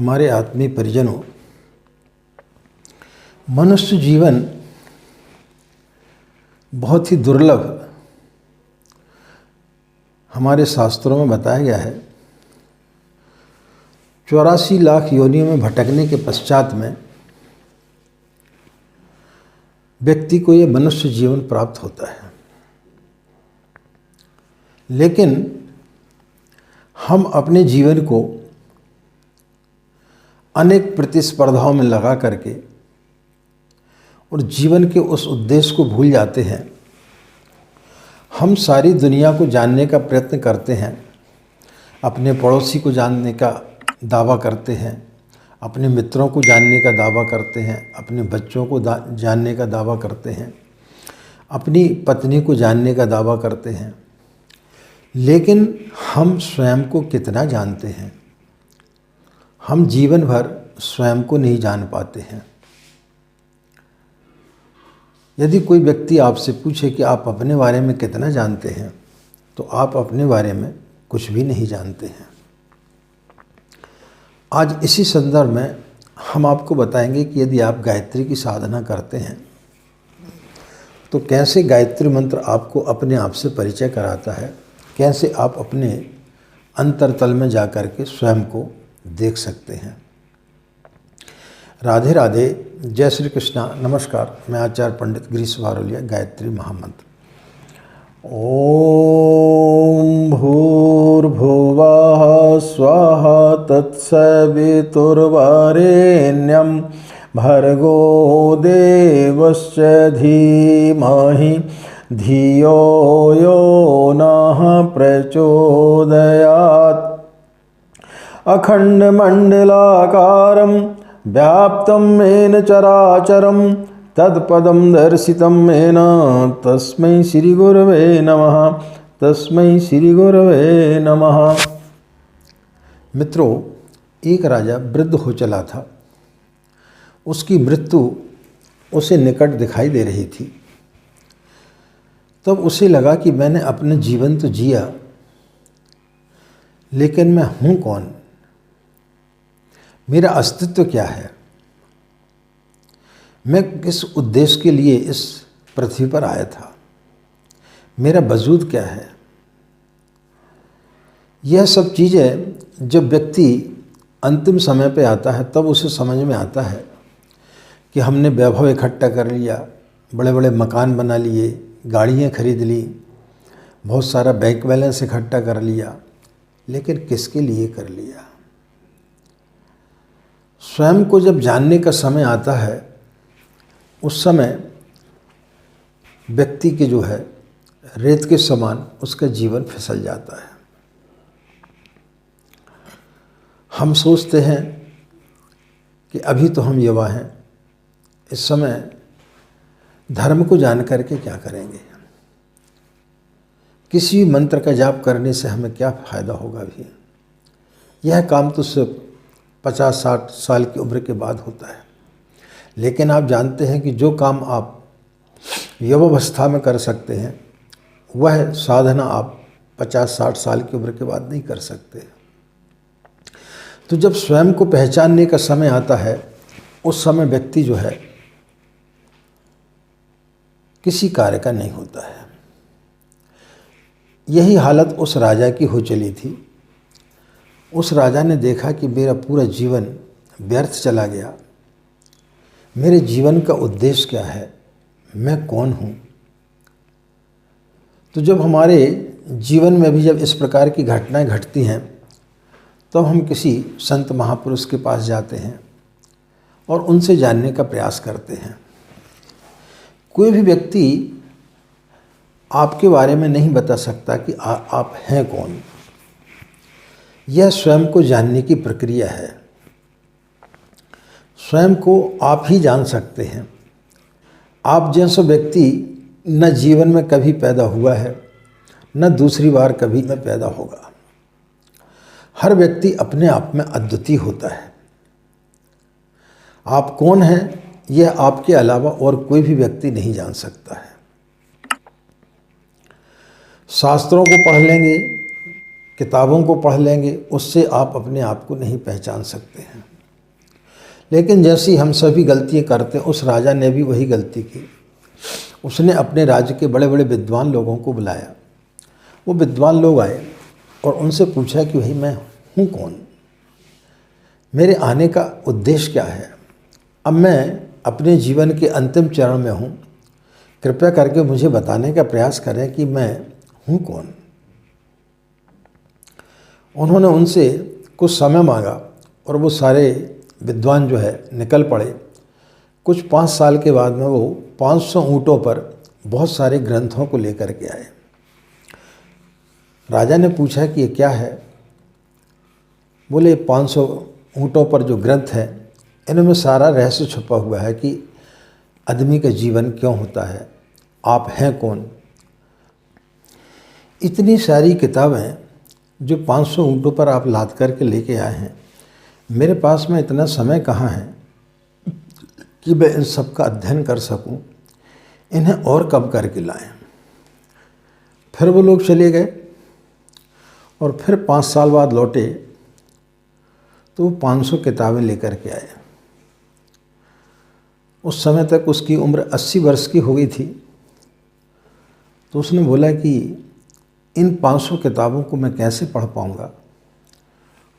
हमारे आत्मीय परिजनों, मनुष्य जीवन बहुत ही दुर्लभ हमारे शास्त्रों में बताया गया है। 84 लाख योनियों में भटकने के पश्चात में व्यक्ति को ये मनुष्य जीवन प्राप्त होता है। लेकिन हम अपने जीवन को अनेक प्रतिस्पर्धाओं में लगा करके और जीवन के उस उद्देश्य को भूल जाते हैं। हम सारी दुनिया को जानने का प्रयत्न करते हैं, अपने पड़ोसी को जानने का दावा करते हैं, अपने मित्रों को जानने का दावा करते हैं, अपने बच्चों को जानने का दावा करते हैं, अपनी पत्नी को जानने का दावा करते हैं। लेकिन हम स्वयं को कितना जानते हैं? हम जीवन भर स्वयं को नहीं जान पाते हैं। यदि कोई व्यक्ति आपसे पूछे कि आप अपने बारे में कितना जानते हैं, तो आप अपने बारे में कुछ भी नहीं जानते हैं। आज इसी संदर्भ में हम आपको बताएंगे कि यदि आप गायत्री की साधना करते हैं तो कैसे गायत्री मंत्र आपको अपने आप से परिचय कराता है, कैसे आप अपने अंतरतल में जा कर के स्वयं को देख सकते हैं। राधे राधे, जय श्री कृष्णा। नमस्कार, मैं आचार्य पंडित गिरीश वारोलिया। गायत्री महामंत्र। ओम भूर्भुवः स्वाहा तत्सवितुर्वरेण्यं भर्गो देवस्य धीमहि धियो यो नः प्रचोदयात्। अखण्डमण्डलाकारं व्याप्तं येन चराचरं तत्पदं दर्शितं येन तस्मै श्री गुरवे नमः। तस्मै श्री गुरवे नमः। मित्रों, एक राजा वृद्ध हो चला था। उसकी मृत्यु उसे निकट दिखाई दे रही थी। तब उसे लगा कि मैंने अपना जीवन तो जिया, लेकिन मैं हूँ कौन? मेरा अस्तित्व क्या है? मैं किस उद्देश्य के लिए इस पृथ्वी पर आया था? मेरा वजूद क्या है? यह सब चीज़ें जब व्यक्ति अंतिम समय पे आता है तब उसे समझ में आता है कि हमने वैभव इकट्ठा कर लिया, बड़े बड़े मकान बना लिए, गाड़ियाँ खरीद ली, बहुत सारा बैंक बैलेंस इकट्ठा कर लिया, लेकिन किसके लिए कर लिया? स्वयं को जब जानने का समय आता है, उस समय व्यक्ति के जो है रेत के समान उसका जीवन फिसल जाता है। हम सोचते हैं कि अभी तो हम युवा हैं, इस समय धर्म को जान करके क्या करेंगे? किसी भी मंत्र का जाप करने से हमें क्या फ़ायदा होगा? भी यह काम तो सिर्फ 50-60 साल की उम्र के बाद होता है। लेकिन आप जानते हैं कि जो काम आप युवावस्था में कर सकते हैं, वह साधना आप 50-60 साल की उम्र के बाद नहीं कर सकते। तो जब स्वयं को पहचानने का समय आता है, उस समय व्यक्ति जो है किसी कार्य का नहीं होता है। यही हालत उस राजा की हो चली थी। उस राजा ने देखा कि मेरा पूरा जीवन व्यर्थ चला गया। मेरे जीवन का उद्देश्य क्या है? मैं कौन हूँ? तो जब हमारे जीवन में भी जब इस प्रकार की घटनाएं घटती हैं, तब हम किसी संत महापुरुष के पास जाते हैं और उनसे जानने का प्रयास करते हैं। कोई भी व्यक्ति आपके बारे में नहीं बता सकता कि आप हैं कौन। यह स्वयं को जानने की प्रक्रिया है। स्वयं को आप ही जान सकते हैं। आप जैसा व्यक्ति न जीवन में कभी पैदा हुआ है, न दूसरी बार कभी में पैदा होगा। हर व्यक्ति अपने आप में अद्वितीय होता है। आप कौन हैं, यह आपके अलावा और कोई भी व्यक्ति नहीं जान सकता है। शास्त्रों को पढ़ लेंगे, किताबों को पढ़ लेंगे, उससे आप अपने आप को नहीं पहचान सकते हैं। लेकिन जैसी हम सभी गलतियाँ करते हैं, उस राजा ने भी वही गलती की। उसने अपने राज्य के बड़े बड़े विद्वान लोगों को बुलाया। वो विद्वान लोग आए और उनसे पूछा कि भाई मैं हूँ कौन, मेरे आने का उद्देश्य क्या है। अब मैं अपने जीवन के अंतिम चरण में हूँ, कृपया करके मुझे बताने का प्रयास करें कि मैं हूँ कौन। उन्होंने उनसे कुछ समय मांगा और वो सारे विद्वान जो है निकल पड़े। कुछ 5 साल के बाद में वो 500 ऊँटों पर बहुत सारे ग्रंथों को लेकर के आए। राजा ने पूछा कि ये क्या है। बोले 500 ऊँटों पर जो ग्रंथ है, इनमें सारा रहस्य छुपा हुआ है कि आदमी का जीवन क्यों होता है, आप हैं कौन। इतनी सारी किताबें जो 500 ऊँटों पर आप लाद करके लेके आए हैं, मेरे पास में इतना समय कहाँ है कि मैं इन सब का अध्ययन कर सकूं। इन्हें और कम करके लाएं। फिर वो लोग चले गए और फिर 5 साल बाद लौटे तो वो 500 किताबें लेकर के आए। उस समय तक उसकी उम्र 80 वर्ष की हो गई थी। तो उसने बोला कि इन 500 किताबों को मैं कैसे पढ़ पाऊँगा,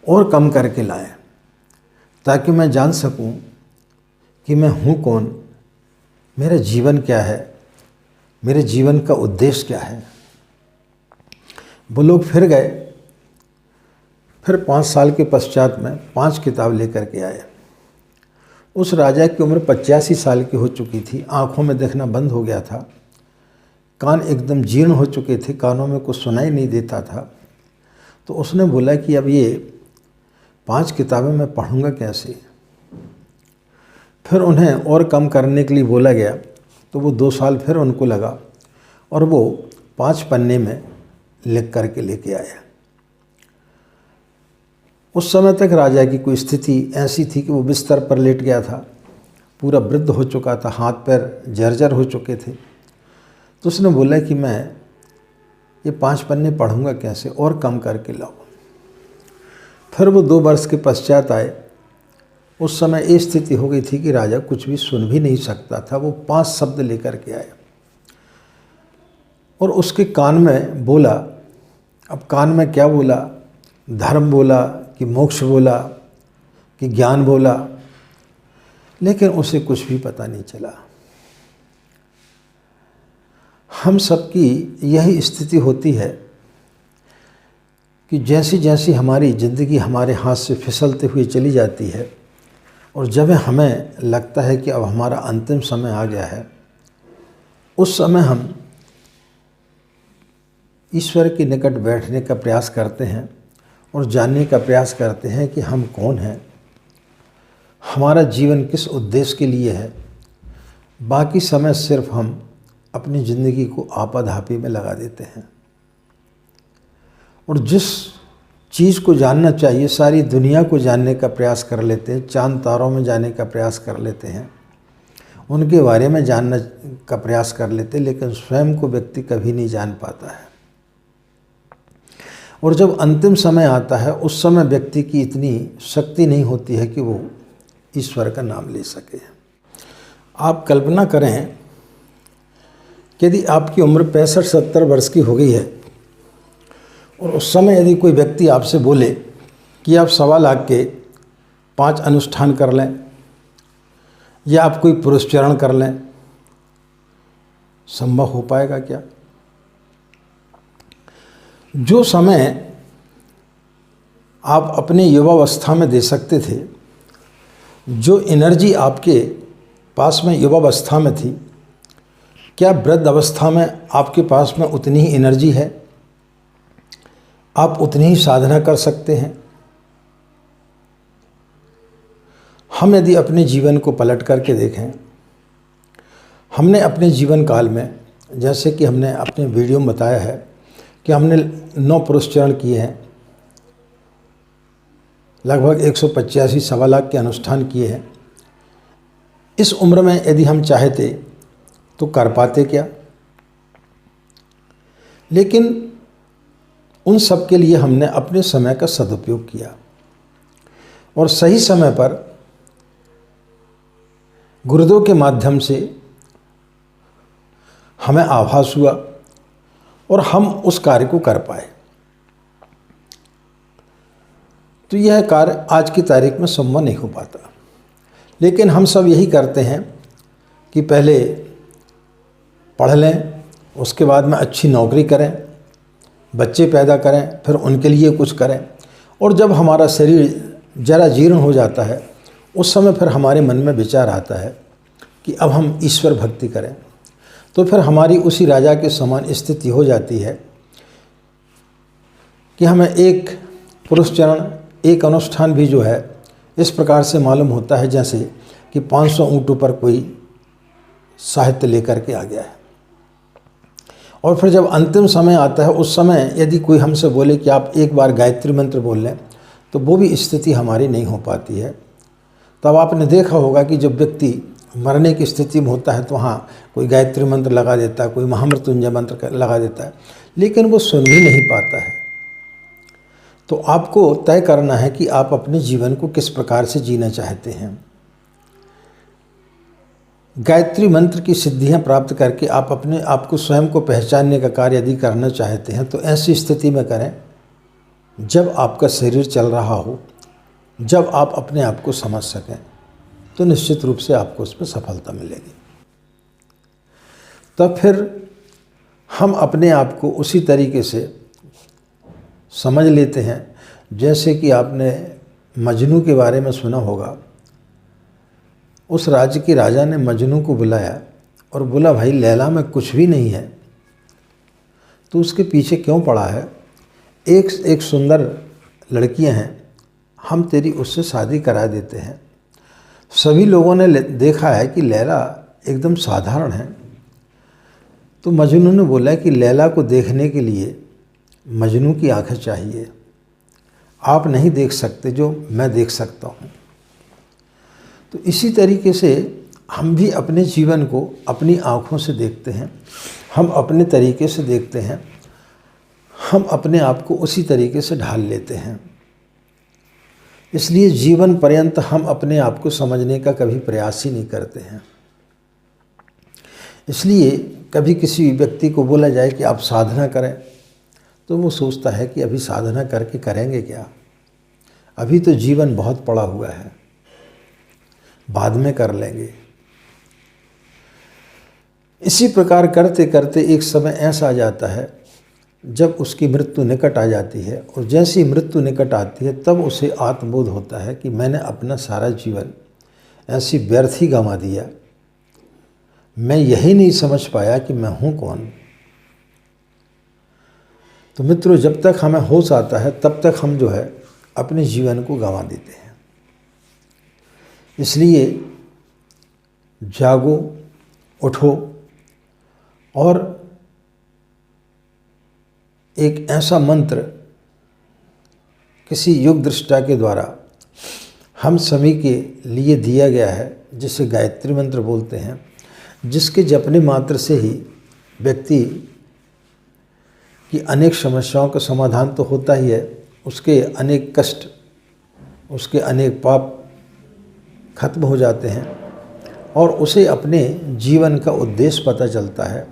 और कम करके लाएं ताकि मैं जान सकूं कि मैं हूँ कौन, मेरा जीवन क्या है, मेरे जीवन का उद्देश्य क्या है। वो लोग फिर गए। फिर 5 साल के पश्चात में 5 किताब लेकर के आए। उस राजा की उम्र 85 साल की हो चुकी थी। आँखों में देखना बंद हो गया था, कान एकदम जीर्ण हो चुके थे, कानों में कुछ सुनाई नहीं देता था। तो उसने बोला कि अब ये 5 किताबें मैं पढ़ूँगा कैसे। फिर उन्हें और कम करने के लिए बोला गया। तो वो 2 साल फिर उनको लगा और वो 5 पन्ने में लिख करके लेके आया। उस समय तक राजा की कोई स्थिति ऐसी थी कि वो बिस्तर पर लेट गया था, पूरा वृद्ध हो चुका था, हाथ पैर जर्जर हो चुके थे। तो उसने बोला कि मैं ये 5 पन्ने पढ़ूंगा कैसे, और कम करके लाओ। फिर वो 2 वर्ष के पश्चात आए। उस समय ये स्थिति हो गई थी कि राजा कुछ भी सुन भी नहीं सकता था। वो 5 शब्द लेकर के आए और उसके कान में बोला। अब कान में क्या बोला, धर्म बोला कि मोक्ष बोला कि ज्ञान बोला, लेकिन उसे कुछ भी पता नहीं चला। हम सबकी यही स्थिति होती है कि जैसी जैसी हमारी ज़िंदगी हमारे हाथ से फिसलते हुए चली जाती है और जब हमें लगता है कि अब हमारा अंतिम समय आ गया है, उस समय हम ईश्वर के निकट बैठने का प्रयास करते हैं और जानने का प्रयास करते हैं कि हम कौन हैं, हमारा जीवन किस उद्देश्य के लिए है। बाकी समय सिर्फ हम अपनी ज़िंदगी को आपाधापी में लगा देते हैं और जिस चीज़ को जानना चाहिए, सारी दुनिया को जानने का प्रयास कर लेते हैं, चांद तारों में जाने का प्रयास कर लेते हैं, उनके बारे में जानने का प्रयास कर लेते हैं, लेकिन स्वयं को व्यक्ति कभी नहीं जान पाता है। और जब अंतिम समय आता है, उस समय व्यक्ति की इतनी शक्ति नहीं होती है कि वो ईश्वर का नाम ले सके। आप कल्पना करें कि यदि आपकी उम्र 65-70 वर्ष की हो गई है और उस समय यदि कोई व्यक्ति आपसे बोले कि आप 1.25 लाख के 5 अनुष्ठान कर लें या आप कोई पुरुषचरण कर लें, संभव हो पाएगा क्या? जो समय आप अपने युवावस्था में दे सकते थे, जो एनर्जी आपके पास में युवावस्था में थी, क्या वृद्ध अवस्था में आपके पास में उतनी ही एनर्जी है? आप उतनी ही साधना कर सकते हैं? हम यदि अपने जीवन को पलट करके देखें, हमने अपने जीवन काल में, जैसे कि हमने अपने वीडियो में बताया है कि हमने 9 पुरुषचरण किए हैं, लगभग 185 1.25 लाख के अनुष्ठान किए हैं। इस उम्र में यदि हम चाहते तो कर पाते क्या? लेकिन उन सब के लिए हमने अपने समय का सदुपयोग किया और सही समय पर गुरुदेव के माध्यम से हमें आभास हुआ और हम उस कार्य को कर पाए। तो यह कार्य आज की तारीख में संभव नहीं हो पाता, लेकिन हम सब यही करते हैं कि पहले पढ़ लें, उसके बाद में अच्छी नौकरी करें, बच्चे पैदा करें, फिर उनके लिए कुछ करें, और जब हमारा शरीर जरा जीर्ण हो जाता है उस समय फिर हमारे मन में विचार आता है कि अब हम ईश्वर भक्ति करें। तो फिर हमारी उसी राजा के समान स्थिति हो जाती है कि हमें एक पुरुष चरण, एक अनुष्ठान भी जो है इस प्रकार से मालूम होता है जैसे कि 500 ऊँटों पर कोई साहित्य लेकर के आ गया है। और फिर जब अंतिम समय आता है उस समय यदि कोई हमसे बोले कि आप एक बार गायत्री मंत्र बोल लें, तो वो भी स्थिति हमारी नहीं हो पाती है। तब आपने देखा होगा कि जब व्यक्ति मरने की स्थिति में होता है तो वहाँ कोई गायत्री मंत्र लगा देता है, कोई महामृत्युंजय मंत्र लगा देता है, लेकिन वो सुन भी नहीं पाता है। तो आपको तय करना है कि आप अपने जीवन को किस प्रकार से जीना चाहते हैं। गायत्री मंत्र की सिद्धियां प्राप्त करके आप अपने आप को स्वयं को पहचानने का कार्य यदि करना चाहते हैं तो ऐसी स्थिति में करें जब आपका शरीर चल रहा हो, जब आप अपने आप को समझ सकें, तो निश्चित रूप से आपको उस पर सफलता मिलेगी। तब फिर हम अपने आप को उसी तरीके से समझ लेते हैं जैसे कि आपने मजनू के बारे में सुना होगा। उस राज्य के राजा ने मजनू को बुलाया और बोला, भाई लैला में कुछ भी नहीं है, तो उसके पीछे क्यों पड़ा है? एक सुंदर लड़कियां हैं, हम तेरी उससे शादी करा देते हैं। सभी लोगों ने देखा है कि लैला एकदम साधारण है। तो मजनू ने बोला कि लैला को देखने के लिए मजनू की आंखें चाहिए, आप नहीं देख सकते जो मैं देख सकता हूँ। तो इसी तरीके से हम भी अपने जीवन को अपनी आँखों से देखते हैं, हम अपने तरीके से देखते हैं, हम अपने आप को उसी तरीके से ढाल लेते हैं। इसलिए जीवन पर्यंत हम अपने आप को समझने का कभी प्रयास ही नहीं करते हैं। इसलिए कभी किसी व्यक्ति को बोला जाए कि आप साधना करें, तो वो सोचता है कि अभी साधना करके करेंगे क्या, अभी तो जीवन बहुत पड़ा हुआ है, बाद में कर लेंगे। इसी प्रकार करते करते एक समय ऐसा आ जाता है जब उसकी मृत्यु निकट आ जाती है, और जैसी मृत्यु निकट आती है तब उसे आत्मबोध होता है कि मैंने अपना सारा जीवन ऐसी व्यर्थ ही गंवा दिया, मैं यही नहीं समझ पाया कि मैं हूँ कौन। तो मित्रों, जब तक हमें होश आता है तब तक हम जो है अपने जीवन को गंवा देते हैं। इसलिए जागो, उठो और एक ऐसा मंत्र किसी योग दृष्टा के द्वारा हम सभी के लिए दिया गया है जिसे गायत्री मंत्र बोलते हैं, जिसके जपने मात्र से ही व्यक्ति की अनेक समस्याओं का समाधान तो होता ही है, उसके अनेक कष्ट, उसके अनेक पाप खत्म हो जाते हैं और उसे अपने जीवन का उद्देश्य पता चलता है।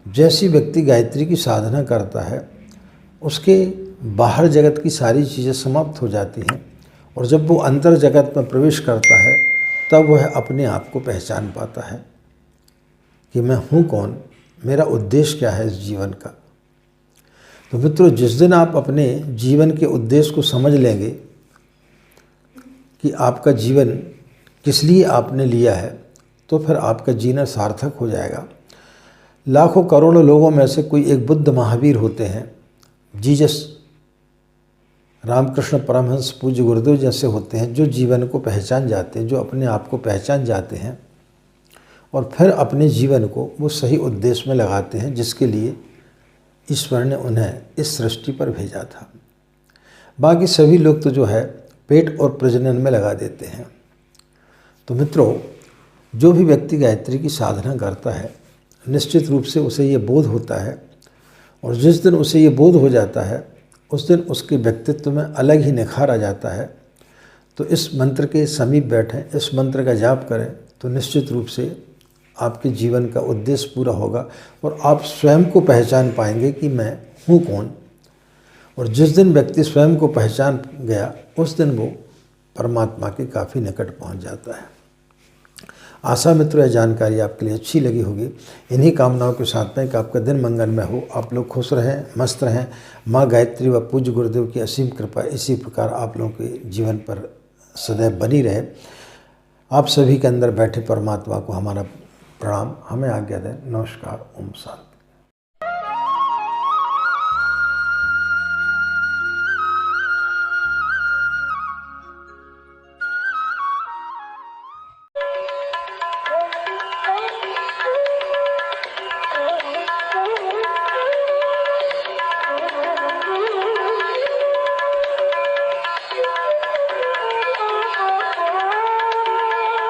जैसी व्यक्ति गायत्री की साधना करता है उसके बाहर जगत की सारी चीज़ें समाप्त हो जाती हैं, और जब वो अंतर जगत में प्रवेश करता है तब वह अपने आप को पहचान पाता है कि मैं हूँ कौन, मेरा उद्देश्य क्या है इस जीवन का। तो मित्रों, जिस दिन आप अपने जीवन के उद्देश्य को समझ लेंगे कि आपका जीवन किस लिए आपने लिया है, तो फिर आपका जीना सार्थक हो जाएगा। लाखों करोड़ों लोगों में से कोई एक बुद्ध महावीर होते हैं, जीसस, रामकृष्ण परमहंस, पूज्य गुरुदेव जैसे होते हैं, जो जीवन को पहचान जाते हैं, जो अपने आप को पहचान जाते हैं और फिर अपने जीवन को वो सही उद्देश्य में लगाते हैं जिसके लिए ईश्वर ने उन्हें इस सृष्टि पर भेजा था। बाकी सभी लोग तो जो है पेट और प्रजनन में लगा देते हैं। तो मित्रों, जो भी व्यक्ति गायत्री की साधना करता है निश्चित रूप से उसे ये बोध होता है, और जिस दिन उसे ये बोध हो जाता है उस दिन उसके व्यक्तित्व में अलग ही निखार आ जाता है। तो इस मंत्र के समीप बैठें, इस मंत्र का जाप करें तो निश्चित रूप से आपके जीवन का उद्देश्य पूरा होगा और आप स्वयं को पहचान पाएंगे कि मैं हूँ कौन। और जिस दिन व्यक्ति स्वयं को पहचान गया उस दिन वो परमात्मा के काफ़ी निकट पहुँच जाता है। आशा मित्रों, यह जानकारी आपके लिए अच्छी लगी होगी। इन्हीं कामनाओं के साथ में कि आपका दिन मंगलमय हो, आप लोग खुश रहें, मस्त रहें। माँ गायत्री व पूज्य गुरुदेव की असीम कृपा इसी प्रकार आप लोगों के जीवन पर सदैव बनी रहे। आप सभी के अंदर बैठे परमात्मा को हमारा प्रणाम। हमें आज्ञा दें। नमस्कार। ओम शांति।